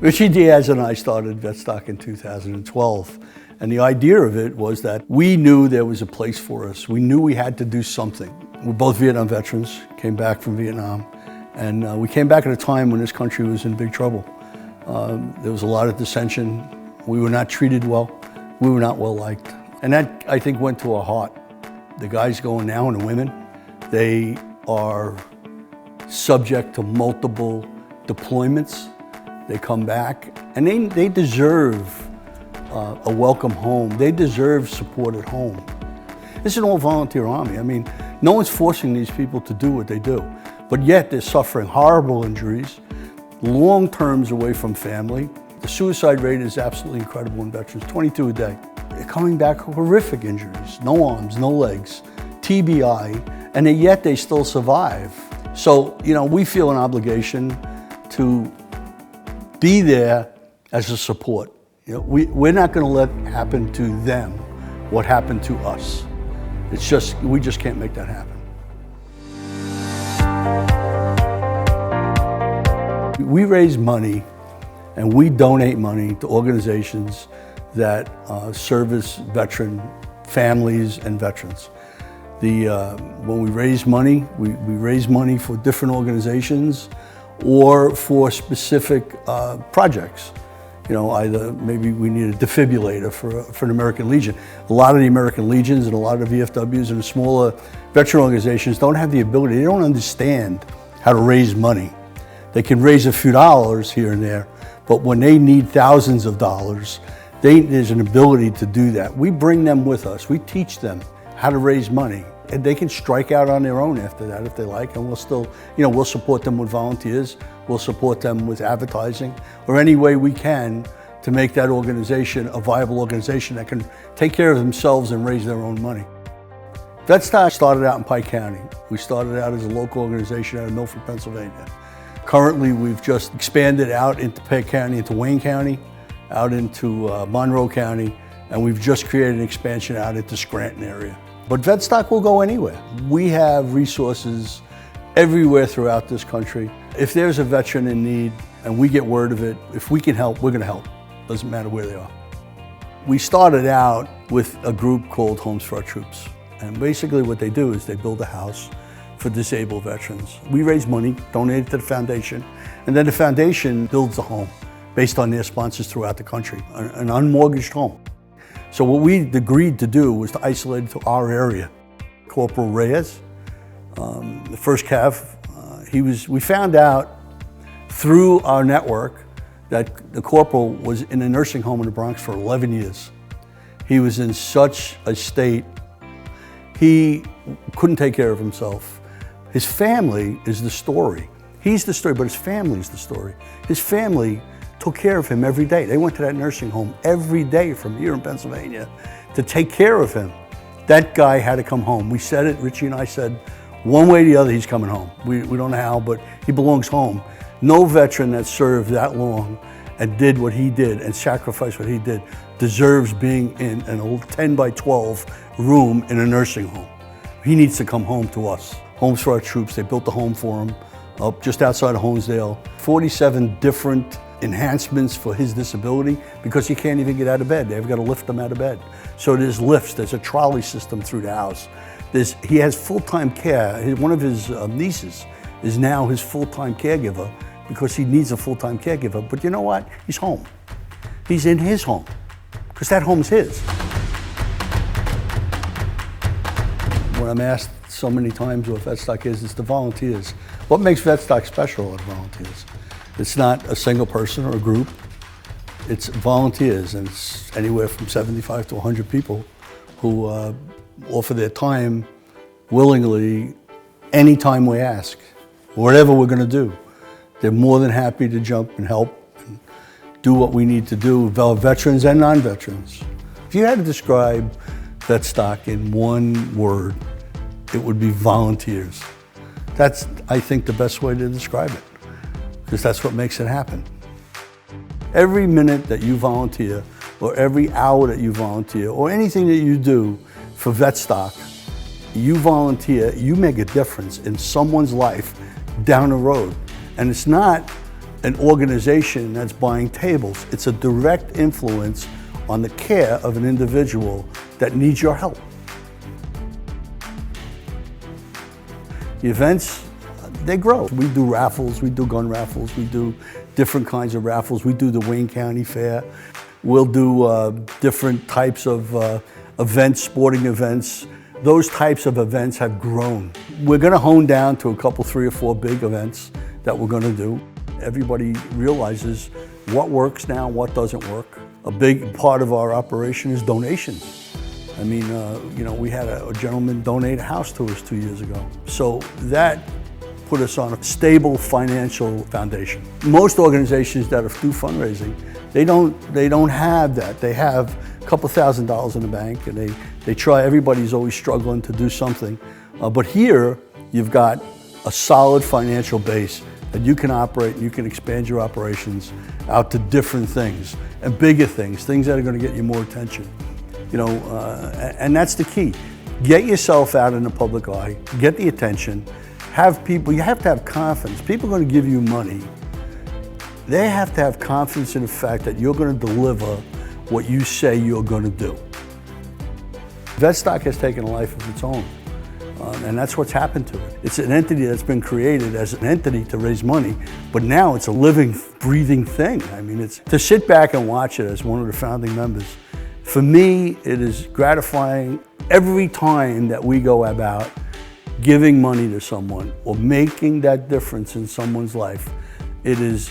Richie Diaz and I started Vetstock in 2012. And the idea of it was that we knew there was a place for us. We knew we had to do something. We're both Vietnam veterans, came back from Vietnam. And we came back at a time when this country was in big trouble. There was a lot of dissension. We were not treated well. We were not well liked. And that, I think, went to our heart. The guys going now and the women, they are subject to multiple deployments. They come back, and they deserve a welcome home. They deserve support at home. This is an all-volunteer army. I mean, no one's forcing these people to do what they do, but yet they're suffering horrible injuries, long terms away from family. The suicide rate is absolutely incredible in veterans, 22 a day. They're coming back with horrific injuries, no arms, no legs, TBI, and yet they still survive. So, we feel an obligation to be there as a support. We're not going to let happen to them what happened to us. We just can't make that happen. We raise money and we donate money to organizations that service veteran families and veterans. When we raise money, we raise money for different organizations or for specific projects. Either maybe we need a defibrillator for an American Legion. A lot of the American Legions and a lot of VFWs and the smaller veteran organizations don't have the ability, they don't understand how to raise money. They can raise a few dollars here and there, but when they need thousands of dollars, there's an ability to do that. We bring them with us. We teach them how to raise money, and they can strike out on their own after that if they like, and we'll still, we'll support them with volunteers, we'll support them with advertising, or any way we can to make that organization a viable organization that can take care of themselves and raise their own money. Vetstock started out in Pike County. We started out as a local organization out of Milford, Pennsylvania. Currently, we've just expanded out into Pike County, into Wayne County, out into Monroe County, and we've just created an expansion out into Scranton area. But Vetstock will go anywhere. We have resources everywhere throughout this country. If there's a veteran in need and we get word of it, if we can help, we're going to help. Doesn't matter where they are. We started out with a group called Homes for Our Troops. And basically what they do is they build a house for disabled veterans. We raise money, donate it to the foundation, and then the foundation builds a home based on their sponsors throughout the country, an unmortgaged home. So what we agreed to do was to isolate it to our area. Corporal Reyes, the first Cav, we found out through our network that the corporal was in a nursing home in the Bronx for 11 years. He was in such a state, he couldn't take care of himself. His family is the story. He's the story, but his family is the story. His family took care of him every day. They went to that nursing home every day from here in Pennsylvania to take care of him. That guy had to come home. We said it, Richie and I said, one way or the other, he's coming home. We don't know how, but he belongs home. No veteran that served that long and did what he did and sacrificed what he did deserves being in an old 10 by 12 room in a nursing home. He needs to come home to us. Homes for Our Troops, they built a home for him up just outside of Honesdale. 47 different enhancements for his disability because he can't even get out of bed. They've got to lift him out of bed. So there's lifts, there's a trolley system through the house. He has full-time care. One of his nieces is now his full-time caregiver because he needs a full-time caregiver. But you know what? He's home. He's in his home because that home's his. When I'm asked so many times what Vetstock is, it's the volunteers. What makes Vetstock special are the volunteers. It's not a single person or a group. It's volunteers, and it's anywhere from 75 to 100 people who offer their time willingly anytime we ask, whatever we're going to do. They're more than happy to jump and help and do what we need to do, veterans and non-veterans. If you had to describe Vetstock in one word, it would be volunteers. That's, I think, the best way to describe it, because that's what makes it happen. Every minute that you volunteer, or every hour that you volunteer, or anything that you do for Vetstock, you volunteer, you make a difference in someone's life down the road. And it's not an organization that's buying tables. It's a direct influence on the care of an individual that needs your help. The events, they grow. We do raffles, we do gun raffles, we do different kinds of raffles. We do the Wayne County Fair. We'll do different types of events, sporting events. Those types of events have grown. We're gonna hone down to a couple, 3 or 4 big events that we're gonna do. Everybody realizes what works now, what doesn't work. A big part of our operation is donations. I mean, we had a gentleman donate a house to us 2 years ago. So that put us on a stable financial foundation. Most organizations that do fundraising, they don't have that. They have a couple $1,000s in the bank, and they try. Everybody's always struggling to do something, but here you've got a solid financial base that you can operate, and you can expand your operations out to different things and bigger things that are going to get you more attention. And that's the key. Get yourself out in the public eye, get the attention, have people. You have to have confidence. People are going to give you money. They have to have confidence in the fact that you're going to deliver what you say you're going to do. Vetstock has taken a life of its own, and that's what's happened to it. It's an entity that's been created as an entity to raise money, but now it's a living, breathing thing. I mean, it's to sit back and watch it as one of the founding members. For me, it is gratifying every time that we go about giving money to someone or making that difference in someone's life. It is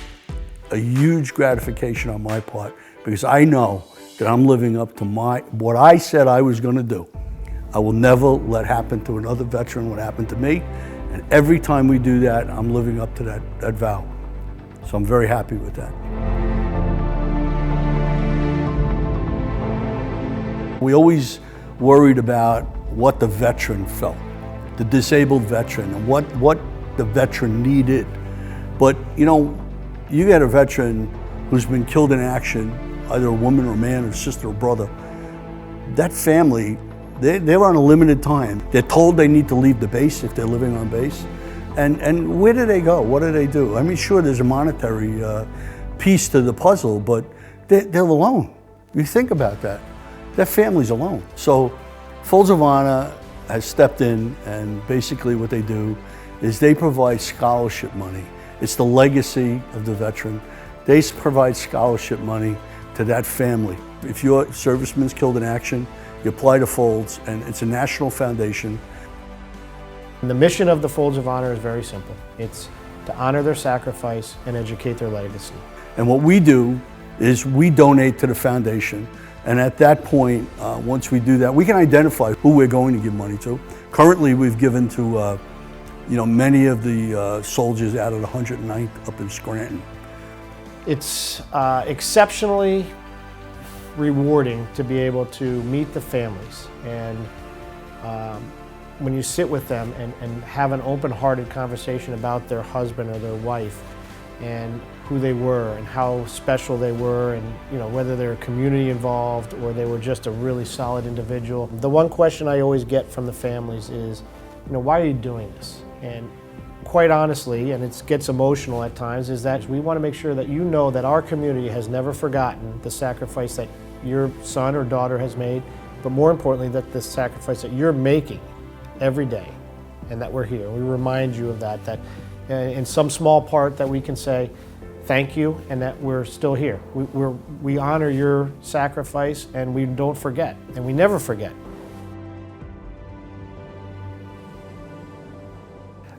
a huge gratification on my part, because I know that I'm living up to what I said I was going to do. I will never let happen to another veteran what happened to me, and every time we do that, I'm living up to that vow. So I'm very happy with that. We always worried about what the veteran felt, the disabled veteran, and what the veteran needed. But you get a veteran who's been killed in action, either a woman or a man or sister or brother. That family, they're on a limited time. They're told they need to leave the base if they're living on base. And where do they go? What do they do? I mean, sure, there's a monetary piece to the puzzle, but they're alone. You think about that. That family's alone. So Folds of Honor has stepped in, and basically what they do is they provide scholarship money. It's the legacy of the veteran. They provide scholarship money to that family. If your serviceman's killed in action, you apply to Folds, and it's a national foundation. The mission of the Folds of Honor is very simple. It's to honor their sacrifice and educate their legacy. And what we do is we donate to the foundation. And at that point, once we do that, we can identify who we're going to give money to. Currently, we've given to many of the soldiers out of the 109th up in Scranton. It's exceptionally rewarding to be able to meet the families, and when you sit with them and have an open-hearted conversation about their husband or their wife and who they were and how special they were, and whether they're community involved or they were just a really solid individual. The one question I always get from the families is, why are you doing this? And quite honestly, and it gets emotional at times, is that we want to make sure that you know that our community has never forgotten the sacrifice that your son or daughter has made, but more importantly, that the sacrifice that you're making every day, and that we're here. We remind you of that in some small part that we can say thank you, and that we're still here. We honor your sacrifice, and we don't forget, and we never forget.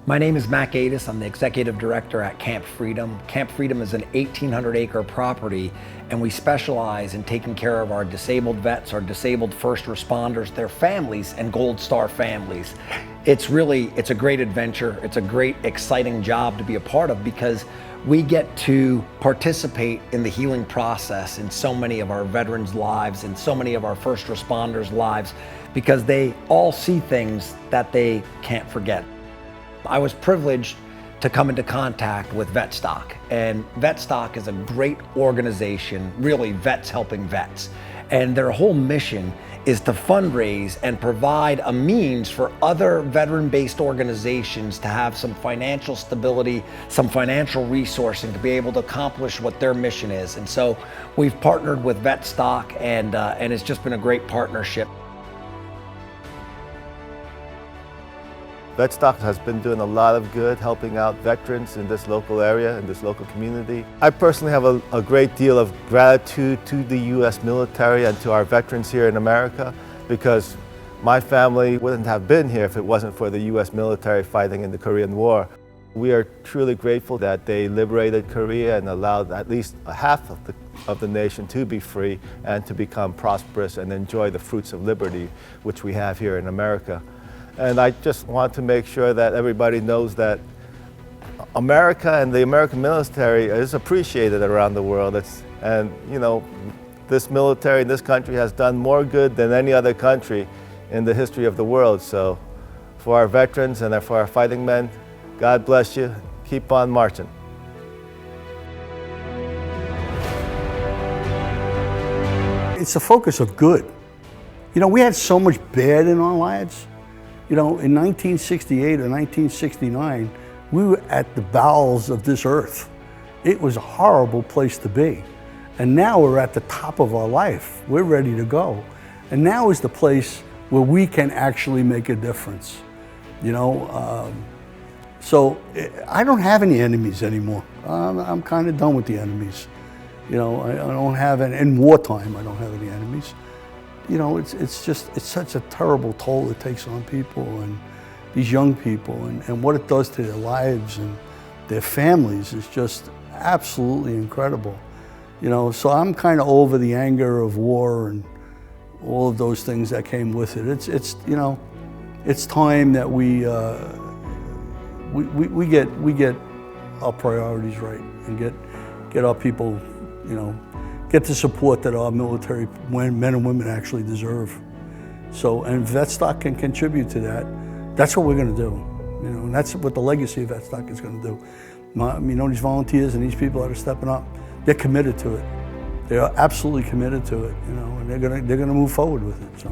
My name is Mac Adis. I'm the executive director at Camp Freedom. Camp Freedom is an 1,800-acre property, and we specialize in taking care of our disabled vets, our disabled first responders, their families, and Gold Star families. It's a great adventure. It's a great, exciting job to be a part of, because we get to participate in the healing process in so many of our veterans' lives and so many of our first responders' lives, because they all see things that they can't forget. I was privileged to come into contact with Vetstock, and Vetstock is a great organization, really vets helping vets. And their whole mission is to fundraise and provide a means for other veteran-based organizations to have some financial stability, some financial resourcing to be able to accomplish what their mission is. And so we've partnered with Vetstock, and it's just been a great partnership. Vetstock has been doing a lot of good, helping out veterans in this local area, in this local community. I personally have a great deal of gratitude to the U.S. military and to our veterans here in America, because my family wouldn't have been here if it wasn't for the U.S. military fighting in the Korean War. We are truly grateful that they liberated Korea and allowed at least half of the nation to be free and to become prosperous and enjoy the fruits of liberty, which we have here in America. And I just want to make sure that everybody knows that America and the American military is appreciated around the world. And you know, this military in this country has done more good than any other country in the history of the world. So for our veterans and for our fighting men, God bless you. Keep on marching. It's a focus of good. You know, we had so much bad in our lives. You know, in 1968 or 1969, we were at the bowels of this earth. It was a horrible place to be. And now we're at the top of our life. We're ready to go. And now is the place where we can actually make a difference. You know, so I don't have any enemies anymore. I'm kind of done with the enemies. You know, I don't have any, in wartime, I don't have any enemies. You know, it's such a terrible toll it takes on people and these young people, and what it does to their lives and their families is just absolutely incredible. You know, so I'm kind of over the anger of war and all of those things that came with it. It's you know, it's time that we get our priorities right and get our people, you know, get the support that our military men and women actually deserve. So, and Vetstock can contribute to that. That's what we're going to do. You know, and that's what the legacy of Vetstock is going to do. You know, these volunteers and these people that are stepping up, they're committed to it. They are absolutely committed to it. You know, and they're going to move forward with it. So.